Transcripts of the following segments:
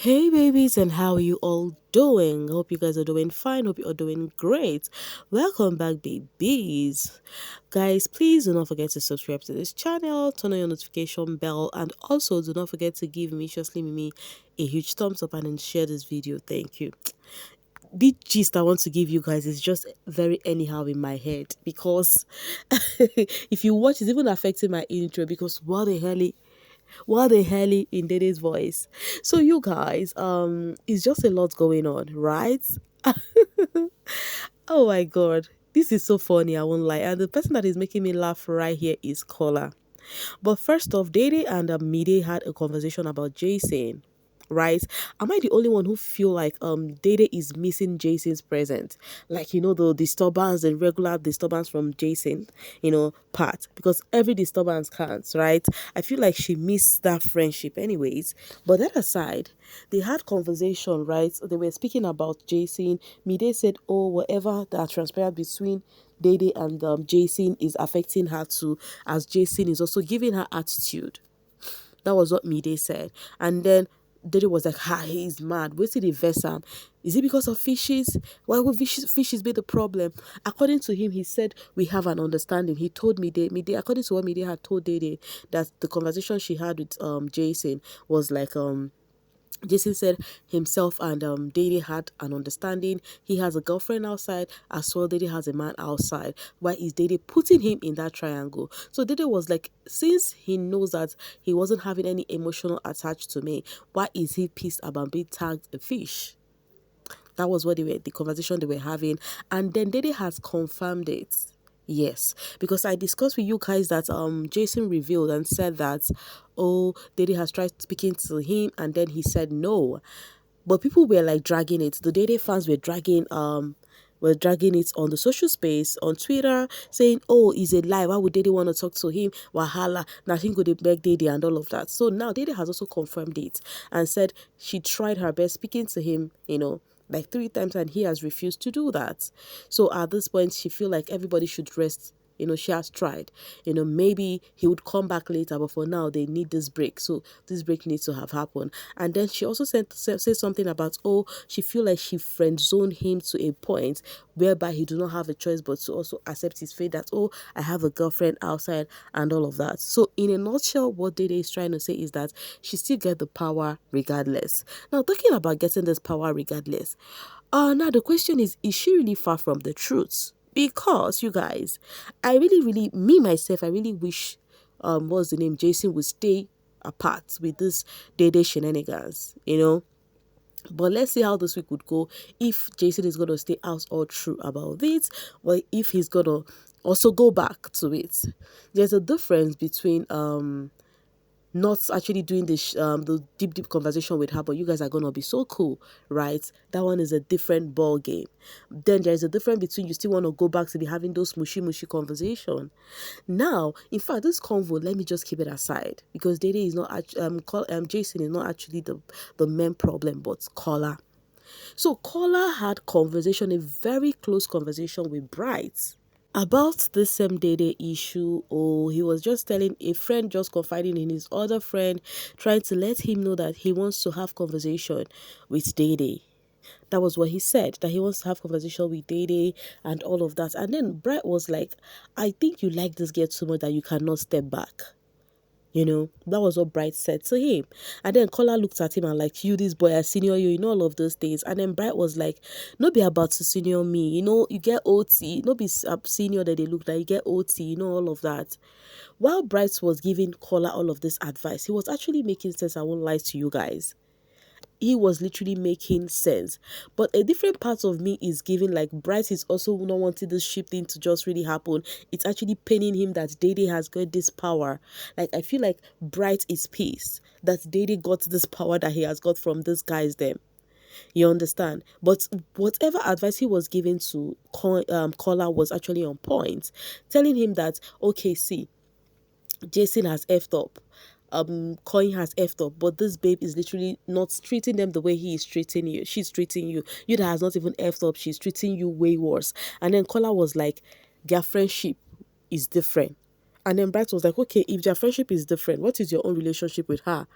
Hey babies, and how are you all doing? Hope you guys are doing fine. Hope you are doing great. Welcome back, babies. Guys, please do not forget to subscribe to this channel, turn on your notification bell, and also do not forget to give Miciously Mimi a huge thumbs up and then share this video. Thank you. The gist I want to give you guys is just very anyhow in my head because if you watch, it's even affecting my intro because what the hell in Dede's voice. So you guys, it's just a lot going on, right? Oh my god. This is so funny, I won't lie. And the person that is making me laugh right here is Kola. But first off, Dede and Mide had a conversation about Jason, right? Am I the only one who feel like Dede is missing Jason's presence? Like, the disturbance, the regular disturbance from Jason, part. Because every disturbance counts, right? I feel like she missed that friendship anyways. But that aside, they had conversation, right? They were speaking about Jason. Mide said, oh, whatever that transpired between Dede and Jason is affecting her too, as Jason is also giving her attitude. That was what Mide said. And then Dede was like, he's mad. Where's the verse? Is it because of fishes? Why would fishes be the problem? According to him, he said, we have an understanding. He told Mide, according to what Mide had told Dede, that the conversation she had with Jason was like, Jason said himself and Dede had an understanding. He has a girlfriend outside as well. Dede has a man outside. Why is Dede putting him in that triangle? So Dede was like, since he knows that he wasn't having any emotional attached to me, why is he pissed about being tagged a fish? That was what the conversation they were having, and then Dede has confirmed it. Yes, because I discussed with you guys that Jason revealed and said that, oh, Dede has tried speaking to him and then he said no. But people were like dragging it. The Dede fans were dragging it on the social space on Twitter, saying, oh, he's a lie. Why would Dede want to talk to him? Wahala, nothing could beg Dede and all of that. So now Dede has also confirmed it and said she tried her best speaking to him, like 3 times, and he has refused to do that. So at this point, she feel like everybody should rest. She has tried. Maybe he would come back later, but for now, they need this break. So this break needs to have happened. And then she also said something about, oh, she feel like she friend zoned him to a point whereby he do not have a choice but to also accept his fate that, oh, I have a girlfriend outside and all of that. So in a nutshell, what Dede is trying to say is that she still get the power regardless. Now, talking about getting this power regardless, now the question is she really far from the truth? Because you guys, I really, me myself, I really wish, what's the name, Jason would stay apart with this Dede shenanigans, But let's see how this week would go. If Jason is gonna stay out all true about this, or if he's gonna also go back to it. There's a difference between not actually doing the deep conversation with her, but you guys are gonna be so cool, right? That one is a different ball game. Then there's a difference between you still want to go back to be having those mushy conversation. Now, in fact, this convo, let me just keep it aside because Dede is not Jason is not actually the main problem, but Kola. So Kola had a very close conversation with Bright about this same Dede issue. Oh, he was just telling a friend, just confiding in his other friend, trying to let him know that he wants to have conversation with Dede. That was what he said, that he wants to have conversation with Dede and all of that. And then Bright was like, I think you like this girl so much that you cannot step back. That was what Bright said to him. And then Kola looked at him and like, you, this boy, I senior you in all of those things. And then Bright was like, no be about to senior me. You get OT. No be senior that they look like. You get OT, all of that. While Bright was giving Kola all of this advice, he was actually making sense. I won't lie to you guys. He was literally making sense. But a different part of me is giving like Bright is also not wanting this ship thing to just really happen. It's actually paining him that Dede has got this power. Like I feel like Bright is pissed that Dede got this power that he has got from these guys them. You understand? But whatever advice he was giving to Kola was actually on point. Telling him that, okay, see, Jason has effed up. Coin has effed up, but this babe is literally not treating them the way he is treating you. She's treating you. You that has not even effed up, she's treating you way worse. And then Kola was like, their friendship is different. And then Bright was like, okay, if their friendship is different, what is your own relationship with her?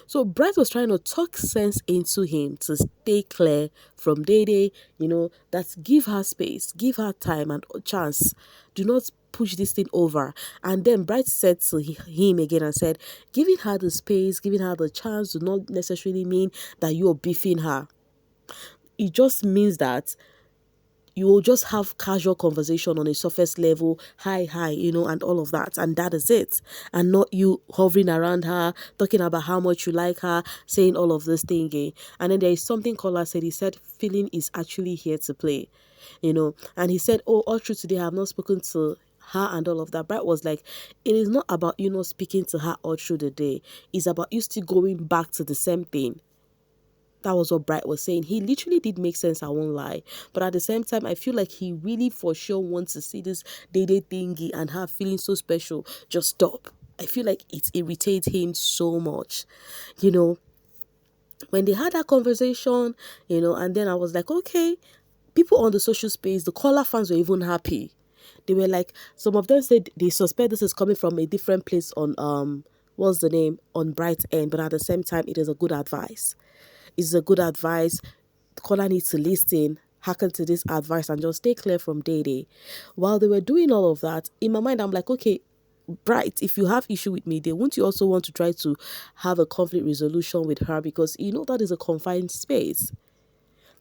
So Bright was trying to talk sense into him to stay clear from Dede, that give her space, give her time and chance. Do not push this thing over. And then Bright said to him again and said, giving her the space, giving her the chance do not necessarily mean that you're beefing her. It just means that you will just have casual conversation on a surface level, hi, and all of that. And that is it. And not you hovering around her, talking about how much you like her, saying all of this thing. And then there is something Kola said. He said, feeling is actually here to play, And he said, oh, all through today, I have not spoken to her and all of that. Bright was like, it is not about you not speaking to her all through the day. It's about you still going back to the same thing. That was what Bright was saying. He literally did make sense, I won't lie. But at the same time, I feel like he really for sure wants to see this Dede thingy and her feeling so special just stop. I feel like it irritates him so much. When they had that conversation, and then I was like, okay, people on the social space, the Kola fans were even happy. They were like, some of them said they suspect this is coming from a different place on, what's the name, on Bright End, but at the same time, it is a good advice. It's a good advice. Kola needs to listen, hearken to this advice, and just stay clear from Dede. While they were doing all of that, in my mind, I'm like, okay, Bright, if you have issue with me, then won't you also want to try to have a conflict resolution with her? Because that is a confined space.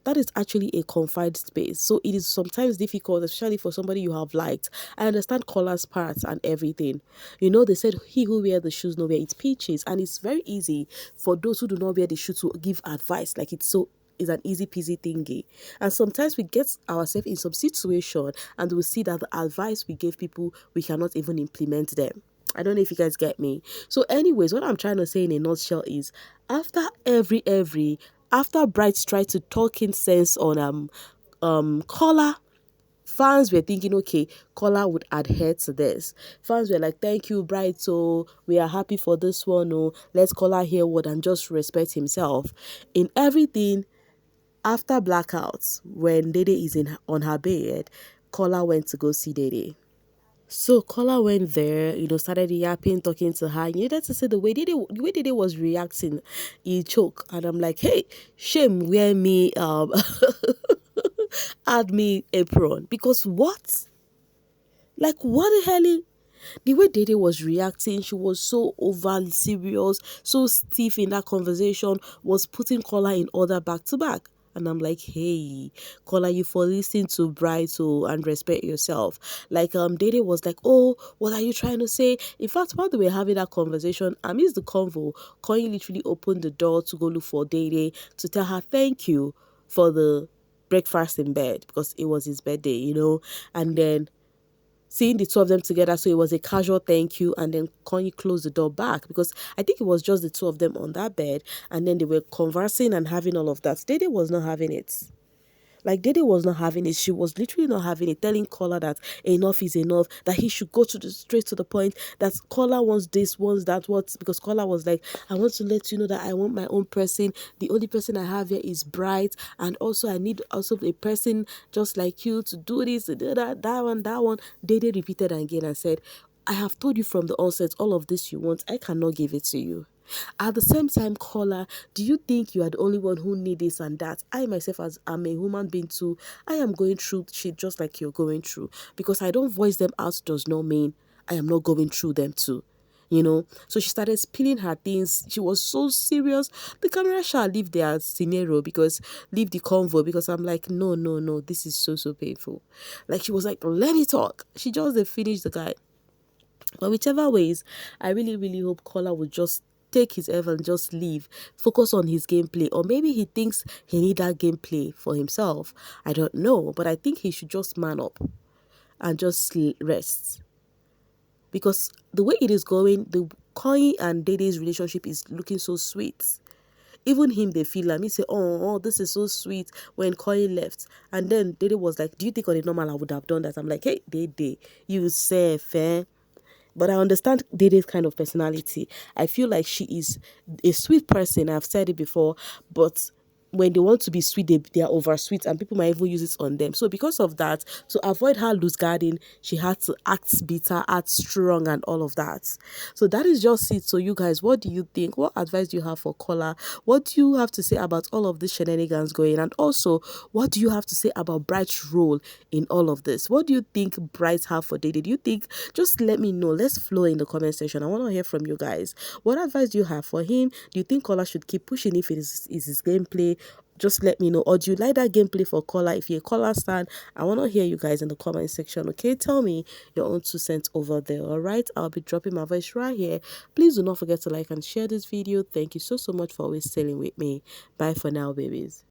That is actually a confined space. So it is sometimes difficult, especially for somebody you have liked. I understand Cola's parts and everything. They said he who wear the shoes no wear its peaches. And it's very easy for those who do not wear the shoes to give advice. Like it's an easy peasy thingy. And sometimes we get ourselves in some situation and we see that the advice we gave people, we cannot even implement them. I don't know if you guys get me. So anyways, what I'm trying to say in a nutshell is after after Bright tried to talk in sense on Kola, fans were thinking, okay, Kola would adhere to this. Fans were like, thank you, Bright. So we are happy for this one. Oh, let's Kola hear what and just respect himself. In everything, after blackouts, when Dede is on her bed, Kola went to go see Dede. So Kola went there, started yapping, talking to her. You needed to see the way Dede was reacting. He choked, and I'm like, hey, shame wear me add me apron because what? Like what the hell? The way Dede was reacting, she was so overly serious, so stiff in that conversation, was putting Kola in order back to back. And I'm like, hey, Kola, you for listening to Bright and respect yourself. Like Dede was like, oh, what are you trying to say? In fact, while they were having that conversation, I missed the convo. Koyi literally opened the door to go look for Dede to tell her thank you for the breakfast in bed because it was his birthday. And then seeing the two of them together, so it was a casual thank you, and then Kanye closed the door back because I think it was just the two of them on that bed, and then they were conversing and having all of that. Dede was not having it. Like Dede was not having it. She was literally not having it, telling Kola that enough is enough, that he should go straight to the point, that Kola wants this, wants that, what, because Kola was like, I want to let you know that I want my own person. The only person I have here is Bright, and also I need also a person just like you to do this, to do that one. Dede repeated again and said, I have told you from the onset, all of this you want, I cannot give it to you. At the same time, Kola, do you think you are the only one who need this and that? I myself, as I'm a human being too, I am going through shit just like you're going through. Because I don't voice them out does not mean I am not going through them too. So she started spilling her things. She was so serious. The camera shall leave their scenario leave the convo because I'm like, no, this is so painful. Like she was like, let me talk. She just finished the guy. But whichever ways, I really, really hope Kola would just take his F and just leave, focus on his gameplay. Or maybe he thinks he need that gameplay for himself. I don't know. But I think he should just man up and just rest. Because the way it is going, the Koi and Dede's relationship is looking so sweet. Even him, they feel like me say, oh, this is so sweet when Koi left. And then Dede was like, do you think on a normal I would have done that? I'm like, hey, Dede, you say fair. But I understand Dede's kind of personality. I feel like she is a sweet person. I've said it before. But when they want to be sweet, they are over sweet, and people might even use it on them. So because of that, to avoid her loose guarding, she had to act bitter, act strong, and all of that. So that is just it. So you guys, what do you think? What advice do you have for Kola? What do you have to say about all of these shenanigans going? And also, what do you have to say about Bright's role in all of this? What do you think Bright have for Dede? Do you think, just let me know. Let's flow in the comment section. I want to hear from you guys. What advice do you have for him? Do you think Kola should keep pushing if it is his gameplay? Just let me know. Or do you like that gameplay for Kola? If you're a Kola stan, I want to hear you guys in the comment section. Okay, tell me your own 2 cents over there. All right, I'll be dropping my voice right here. Please do not forget to like and share this video. Thank you so much for always staying with me. Bye for now, babies.